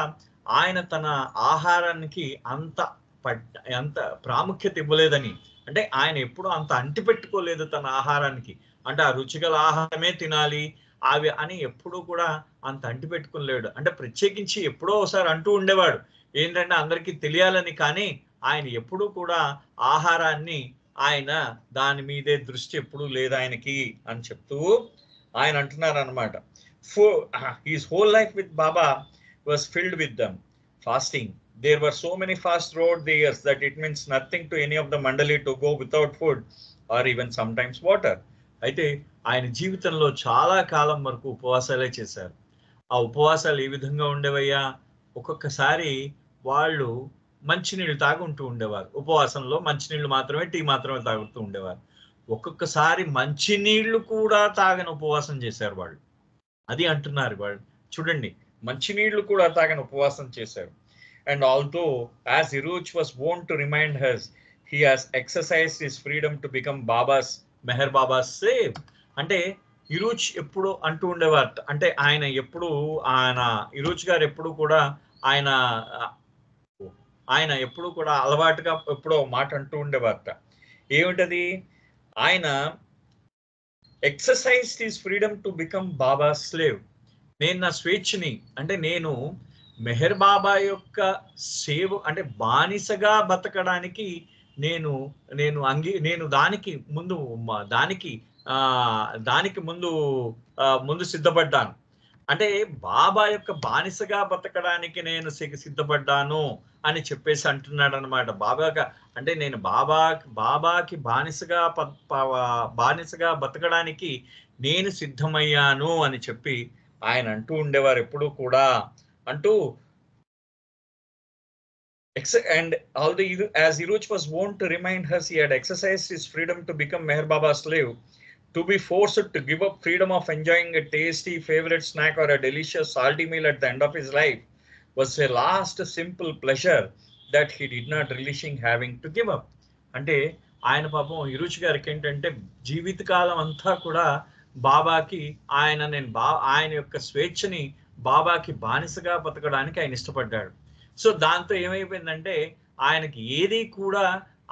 S1: ఆయన తన ఆహారానికి అంత ప్రాముఖ్యత ఇవ్వలేదని, అంటే ఆయన ఎప్పుడూ అంత అంటిపెట్టుకోలేదు తన ఆహారానికి. అంటే ఆ రుచిగల ఆహారమే తినాలి అవి అని ఎప్పుడూ కూడా అంత అంటిపెట్టుకోలేడు. అంటే ప్రత్యేకించి ఎప్పుడో ఒకసారి అంటూ ఉండేవాడు ఏంటంటే అందరికీ తెలియాలని, కానీ ఆయన ఎప్పుడూ కూడా ఆహారాన్ని ఆయన దాని మీదే దృష్టి ఎప్పుడూ లేదు ఆయనకి అని చెప్తూ ఆయన అంటున్నారు అనమాట. His whole life with Baba was filled with them fasting. There were so many fasts throughout the years that it means nothing to any of the mandali to go without food or even sometimes water. అయితే ఆయన జీవితంలో చాలా కాలం వరకు ఉపవాసాలే చేశారు. ఆ ఉపవాసాలు ఏ విధంగా ఉండేవయ్యా, ఒక్కొక్కసారి వాళ్ళు మంచినీళ్ళు తాగుంటూ ఉండేవారు. ఉపవాసంలో మంచినీళ్ళు మాత్రమే, టీ మాత్రమే తాగుతూ ఉండేవారు. ఒక్కొక్కసారి మంచినీళ్లు కూడా తాగని ఉపవాసం చేశారు వాళ్ళు. అది అంటున్నారు వాళ్ళు, చూడండి మంచినీళ్లు కూడా తాగని ఉపవాసం చేశారు. And although as Iruch was wont to remind us, he has exercised his freedom to become Baba's Meher Baba's slave. అంటే ఇరుచ్ ఎప్పుడు అంటూ ఉండేవారు, అంటే ఇరుచ్ గారు ఎప్పుడు కూడా ఆయన ఎప్పుడు కూడా అలవాటుగా ఎప్పుడో మాట అంటూ ఉండేవారట. ఏమిటది? ఆయన exercise his freedom to become Baba slave. నేను నా స్వేచ్ఛని, అంటే నేను మెహర్ బాబా యొక్క సేవ, అంటే బానిసగా బతకడానికి నేను దానికి ముందు సిద్ధపడ్డాను. అంటే బాబా యొక్క బానిసగా బతకడానికి నేను సిద్ధపడ్డాను అని చెప్పేసి అంటున్నాడు అనమాట. అంటే నేను బాబాకి బానిసగా బతకడానికి నేను సిద్ధమయ్యాను అని చెప్పి ఆయన అంటూ ఉండేవారు ఎప్పుడు కూడా. అంటూ and although as Iruch was wont to remind us, he had exercised his freedom to become Meher Baba's slave. To be forced to give up freedom of enjoying a tasty favorite snack or a delicious salty meal at the end of his life was a last simple pleasure that he did not relishing having to give up. అంటే ఆయన పాపం ఇరుచి గారికి ఏంటంటే జీవితకాలం అంతా కూడా బాబాకి ఆయన యొక్క స్వేచ్ఛని బాబాకి బానిసగా బతకడానికి ఆయన ఇష్టపడ్డాడు. సో దాంతో ఏమైపోయిందంటే ఆయనకి ఏది కూడా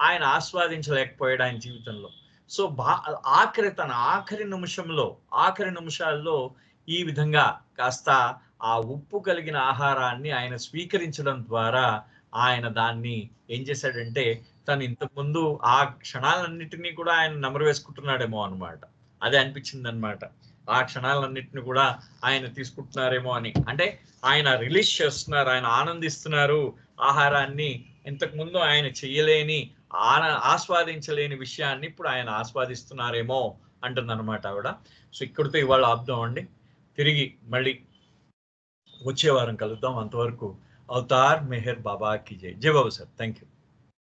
S1: ఆయన ఆస్వాదించలేకపోయాడు ఆయన జీవితంలో. సో ఆఖరి నిమిషాల్లో ఈ విధంగా కాస్త ఆ ఉప్పు కలిగిన ఆహారాన్ని ఆయన స్వీకరించడం ద్వారా ఆయన దాన్ని ఏం చేశాడంటే తను ఇంతకుముందు ఆ క్షణాలన్నిటినీ కూడా ఆయన నెమరు వేసుకుంటున్నాడేమో అనమాట. అదే అనిపించింది అనమాట. ఆ క్షణాలన్నిటిని కూడా ఆయన తీసుకుంటున్నారేమో అని, అంటే ఆయన రిలీజ్ చేస్తున్నారు, ఆయన ఆనందిస్తున్నారు ఆహారాన్ని. ఇంతకుముందు ఆయన చెయ్యలేని ఆస్వాదించలేని విషయాన్ని ఇప్పుడు ఆయన ఆస్వాదిస్తున్నారేమో అంటుందన్నమాట ఆవిడ. సో ఇక్కడితో ఇవాళ ఆపుదామండి. తిరిగి మళ్ళీ వచ్చే వారం కలుద్దాం. అంతవరకు అవతార్ మెహర్ బాబా కి జై. జై బాబు సార్. Thank you.